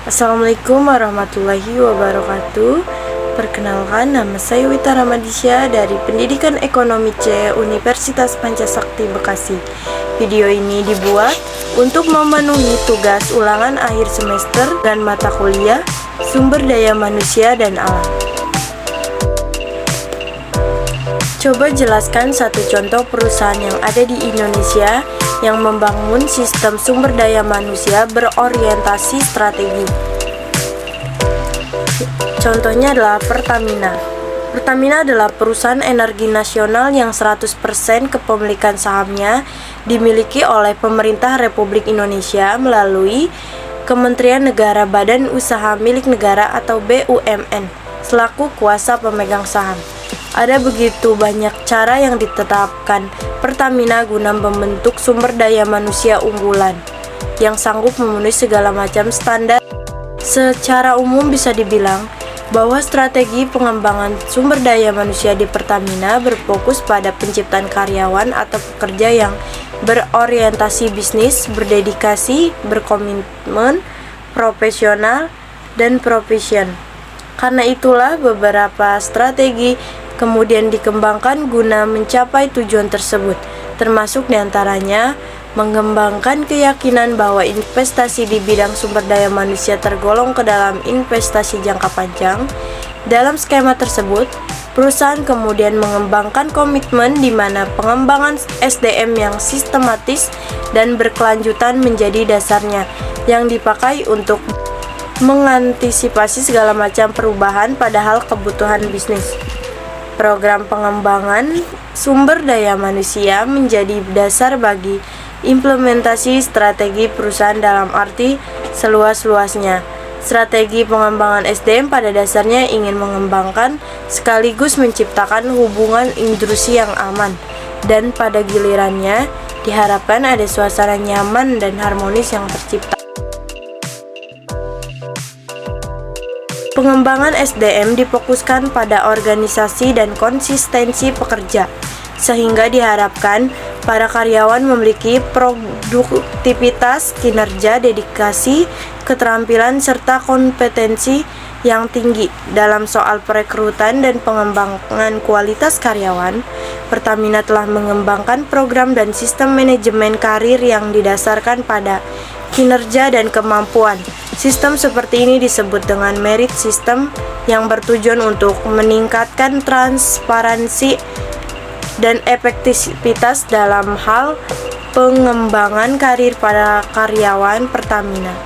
Assalamualaikum warahmatullahi wabarakatuh. Perkenalkan, nama saya Wita Ramadisya dari Pendidikan Ekonomi C Universitas Pancasakti Bekasi. Video ini dibuat untuk memenuhi tugas ulangan akhir semester dan mata kuliah Sumber Daya Manusia dan Alam. Coba jelaskan satu contoh perusahaan yang ada di Indonesia yang membangun sistem sumber daya manusia berorientasi strategi. Contohnya adalah Pertamina. Pertamina adalah perusahaan energi nasional yang 100% kepemilikan sahamnya dimiliki oleh pemerintah Republik Indonesia melalui Kementerian Negara Badan Usaha Milik Negara atau BUMN selaku kuasa pemegang saham. Ada begitu banyak cara yang ditetapkan Pertamina guna membentuk sumber daya manusia unggulan yang sanggup memenuhi segala macam standar. Secara umum bisa dibilang bahwa strategi pengembangan sumber daya manusia di Pertamina berfokus pada penciptaan karyawan atau pekerja yang berorientasi bisnis, berdedikasi, berkomitmen, profesional, dan profesion. Karena itulah beberapa strategi kemudian dikembangkan guna mencapai tujuan tersebut, termasuk diantaranya mengembangkan keyakinan bahwa investasi di bidang sumber daya manusia tergolong ke dalam investasi jangka panjang. Dalam skema tersebut, perusahaan kemudian mengembangkan komitmen di mana pengembangan SDM yang sistematis dan berkelanjutan menjadi dasarnya yang dipakai untuk mengantisipasi segala macam perubahan padahal kebutuhan bisnis. Program pengembangan sumber daya manusia menjadi dasar bagi implementasi strategi perusahaan dalam arti seluas-luasnya. Strategi pengembangan SDM pada dasarnya ingin mengembangkan sekaligus menciptakan hubungan industri yang aman, dan pada gilirannya diharapkan ada suasana nyaman dan harmonis yang tercipta. Pengembangan SDM difokuskan pada organisasi dan konsistensi pekerja, sehingga diharapkan para karyawan memiliki produktivitas, kinerja, dedikasi, keterampilan, serta kompetensi yang tinggi. Dalam soal perekrutan dan pengembangan kualitas karyawan, Pertamina telah mengembangkan program dan sistem manajemen karir yang didasarkan pada kinerja dan kemampuan. Sistem seperti ini disebut dengan merit system yang bertujuan untuk meningkatkan transparansi dan efektivitas dalam hal pengembangan karir para karyawan Pertamina.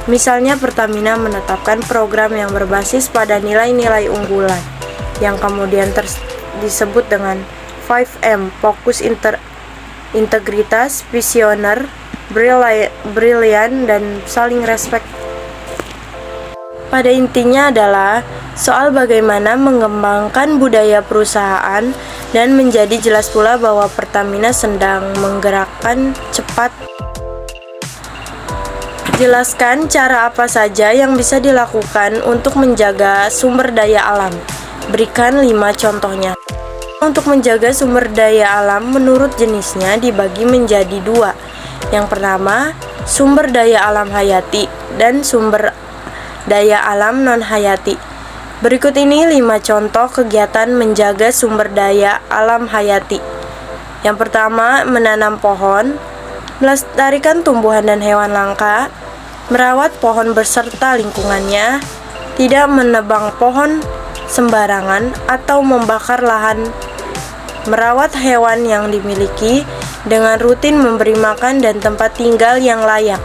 Misalnya, Pertamina menetapkan program yang berbasis pada nilai-nilai unggulan yang kemudian disebut dengan 5M, fokus, integritas, visioner, brilian, dan saling respect. Pada intinya adalah soal bagaimana mengembangkan budaya perusahaan, dan menjadi jelas pula bahwa Pertamina sedang menggerakkan cepat. Jelaskan cara apa saja yang bisa dilakukan untuk menjaga sumber daya alam. Berikan 5 contohnya. Untuk menjaga sumber daya alam menurut jenisnya dibagi menjadi 2. Yang pertama, sumber daya alam hayati dan sumber daya alam non-hayati. Berikut ini 5 contoh kegiatan menjaga sumber daya alam hayati. Yang pertama, menanam pohon, melestarikan tumbuhan dan hewan langka, merawat pohon beserta lingkungannya, tidak menebang pohon sembarangan atau membakar lahan, merawat hewan yang dimiliki dengan rutin memberi makan dan tempat tinggal yang layak.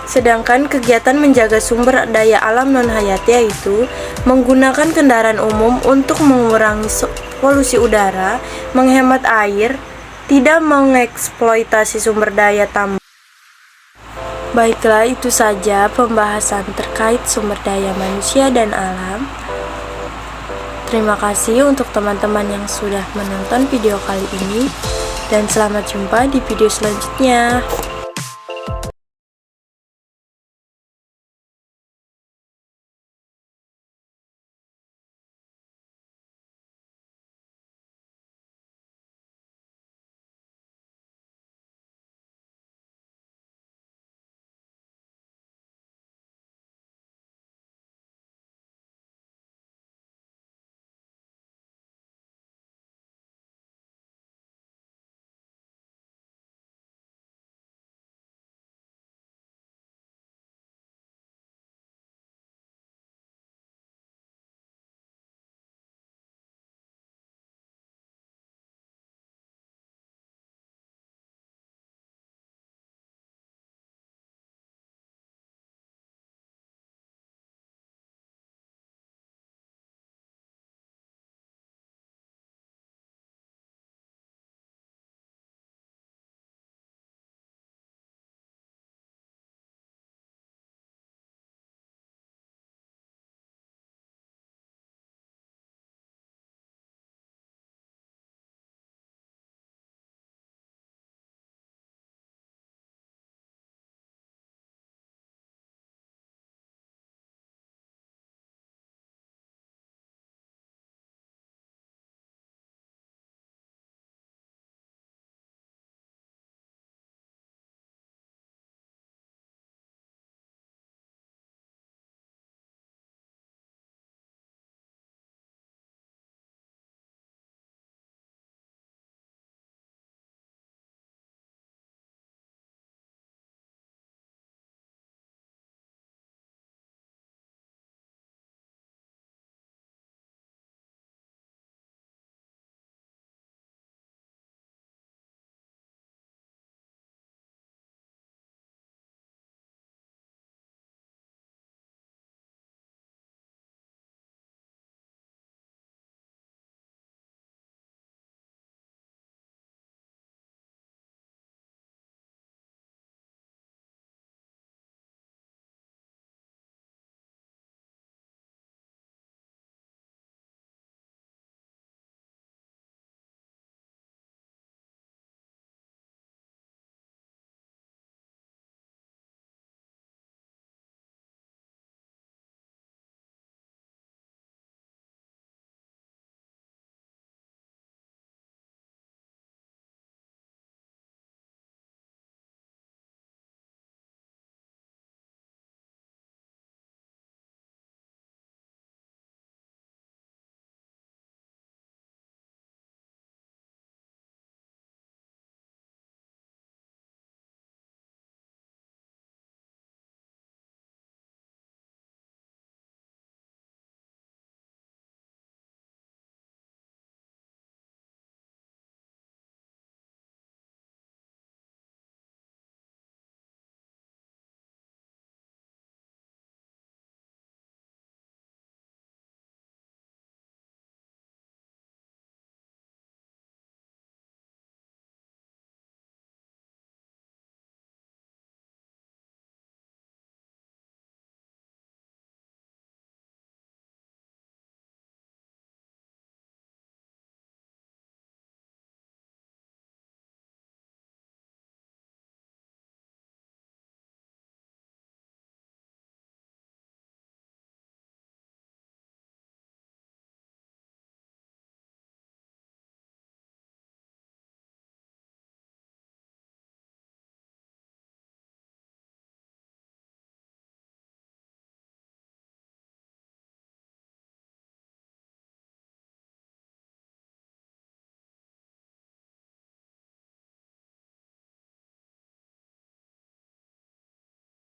Sedangkan kegiatan menjaga sumber daya alam non-hayati yaitu menggunakan kendaraan umum untuk mengurangi polusi udara, menghemat air, tidak mengeksploitasi sumber daya tambang. Baiklah, itu saja pembahasan terkait sumber daya manusia dan alam. Terima kasih untuk teman-teman yang sudah menonton video kali ini, dan selamat jumpa di video selanjutnya.